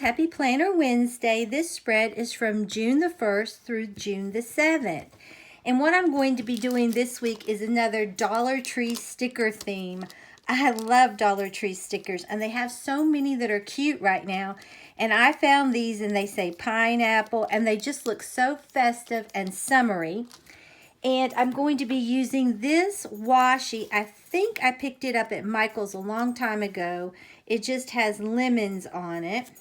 Happy Planner Wednesday. This spread is from June the 1st through June the 7th. And what I'm going to be doing this week is another Dollar Tree sticker theme. I love Dollar Tree stickers, and they have so many that are cute right now. And I found these, and they say pineapple, and they just look so festive and summery. And I'm going to be using this washi. I think I picked it up at Michael's a long time ago. It just has lemons on it.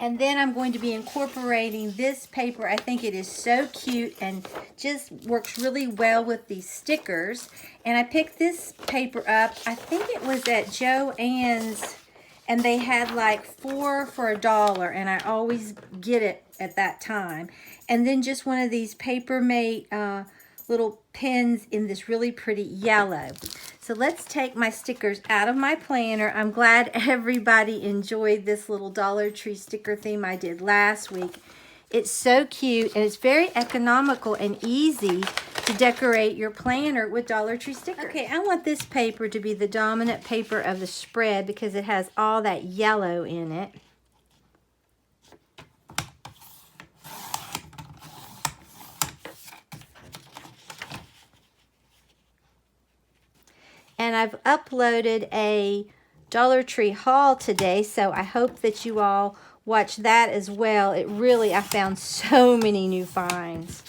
And then I'm going to be incorporating this paper. I think it is so cute and just works really well with these stickers. And I picked this paper up, I think it was at Joann's, and they had like 4 for $1, and I always get it at that time. And then just one of these Paper Mate little pens in this really pretty yellow. So let's take my stickers out of my planner. I'm glad everybody enjoyed this little Dollar Tree sticker theme I did last week. It's so cute, and it's very economical and easy to decorate your planner with Dollar Tree stickers. Okay, I want this paper to be the dominant paper of the spread because it has all that yellow in it. And I've uploaded a Dollar Tree haul today, so I hope that you all watch that as well. I found so many new finds.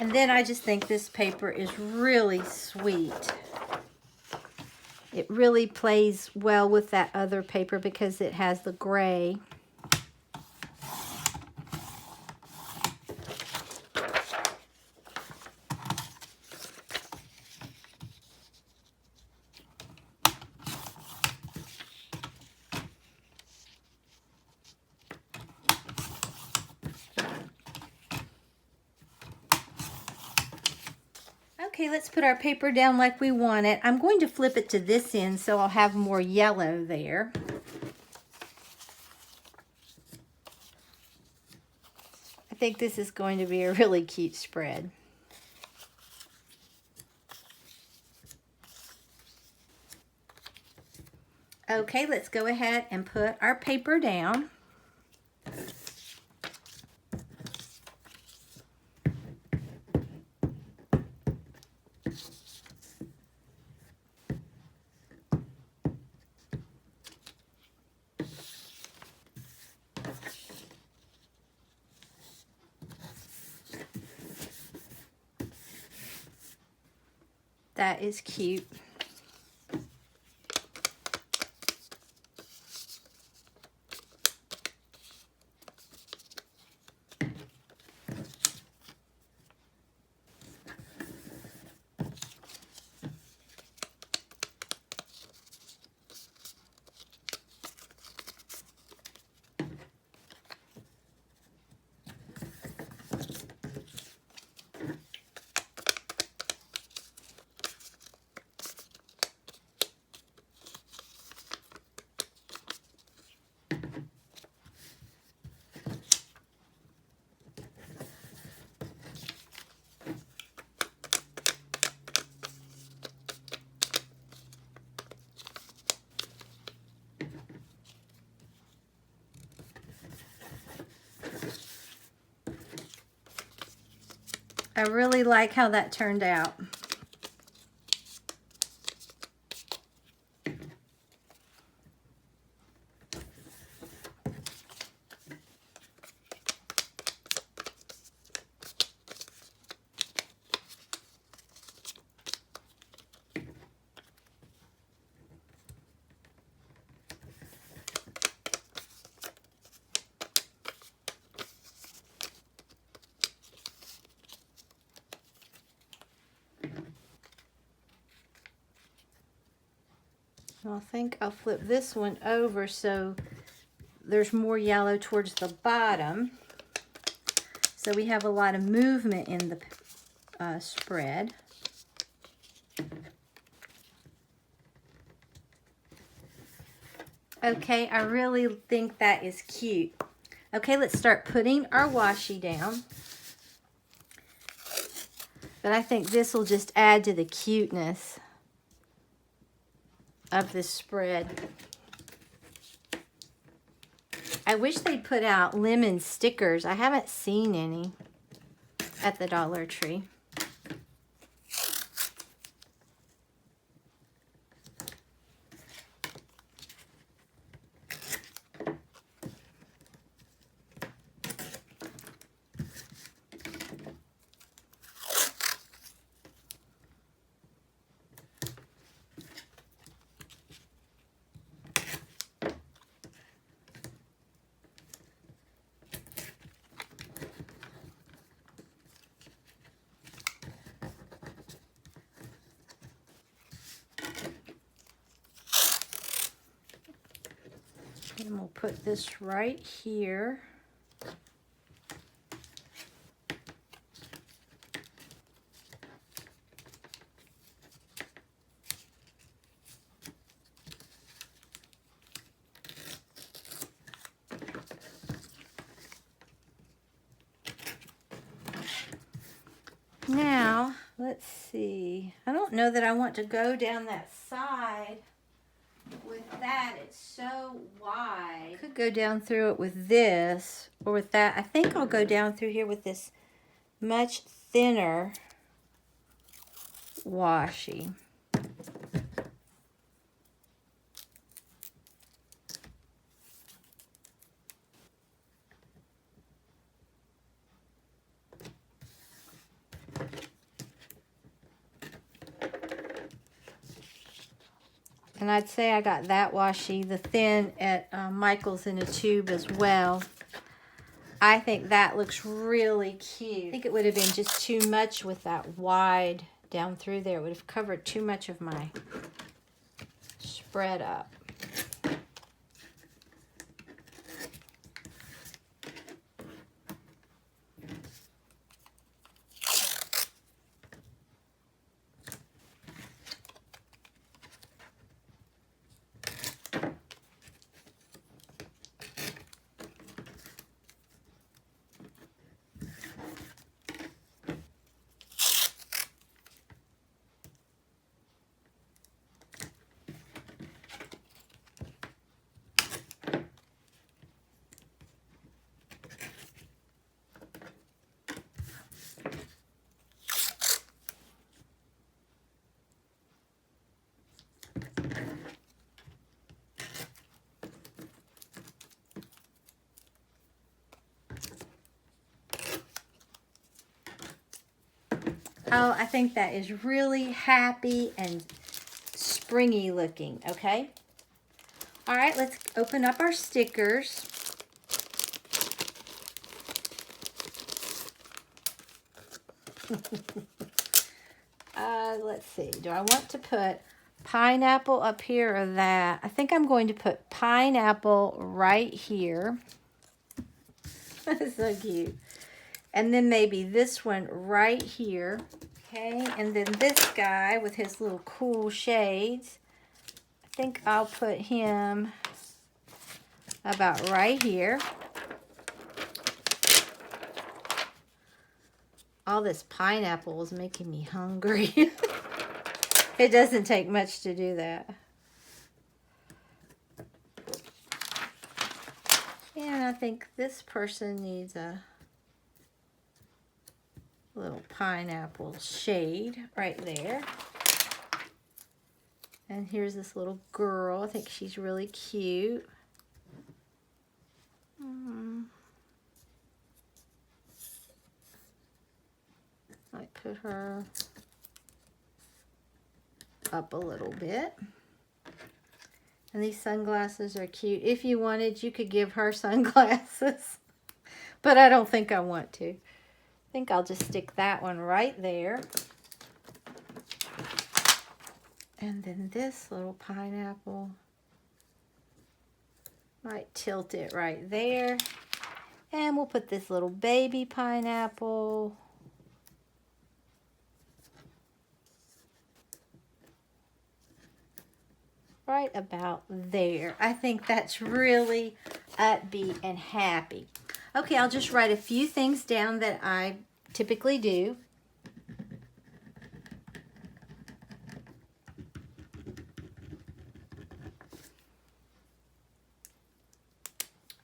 And then I just think this paper is really sweet. It really plays well with that other paper because it has the gray. Okay, let's put our paper down like we want it. I'm going to flip it to this end so I'll have more yellow there. I think this is going to be a really cute spread. Okay, let's go ahead and put our paper down. That is cute. I really like how that turned out. I think I'll flip this one over so there's more yellow towards the bottom. So we have a lot of movement in the spread. Okay, I really think that is cute. Okay, let's start putting our washi down. But I think this will just add to the cuteness of this spread. I wish they'd put out lemon stickers. I haven't seen any at the Dollar Tree. And we'll put this right here. Now, let's see. I don't know that I want to go down that side with that. It's so wide. I could go down through it with this or with that. I think I'll go down through here with this much thinner washi. And I'd say I got that washi, the thin, at Michael's in a tube as well. I think that looks really cute. I think it would have been just too much with that wide down through there. It would have covered too much of my spread up. Oh, I think that is really happy and springy looking, okay? All right, let's open up our stickers. Let's see, do I want to put pineapple up here or that? I think I'm going to put pineapple right here. That's so cute. And then maybe this one right here. Okay, and then this guy with his little cool shades. I think I'll put him about right here. All this pineapple is making me hungry. It doesn't take much to do that. And I think this person needs a little pineapple shade right there. And here's this little girl. I think she's really cute. Might put her up a little bit. And these sunglasses are cute. If you wanted, you could give her sunglasses. But I don't think I want to. I think I'll just stick that one right there. And then this little pineapple, might tilt it right there. And we'll put this little baby pineapple right about there. I think that's really upbeat and happy. Okay, I'll just write a few things down that I typically do.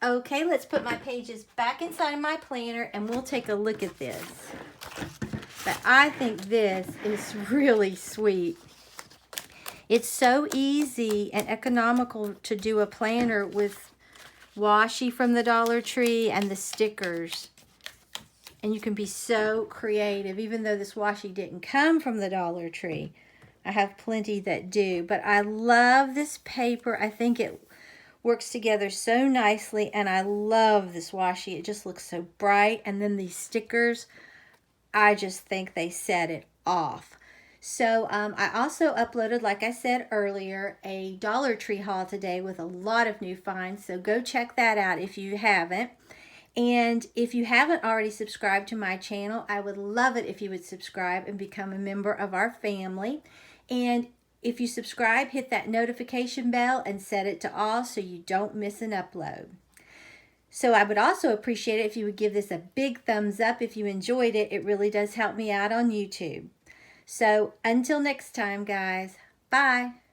Okay, let's put my pages back inside of my planner and we'll take a look at this. But I think this is really sweet. It's so easy and economical to do a planner with washi from the Dollar Tree and the stickers. And you can be so creative, even though this washi didn't come from the Dollar Tree. I have plenty that do, but I love this paper. I think it works together so nicely, and I love this washi. It just looks so bright, and then these stickers, I just think they set it off. So I also uploaded, like I said earlier, a Dollar Tree haul today with a lot of new finds, so go check that out if you haven't. And if you haven't already subscribed to my channel, I would love it if you would subscribe and become a member of our family. And if you subscribe, hit that notification bell and set it to all so you don't miss an upload. So I would also appreciate it if you would give this a big thumbs up if you enjoyed it. It really does help me out on YouTube. So until next time, guys, bye.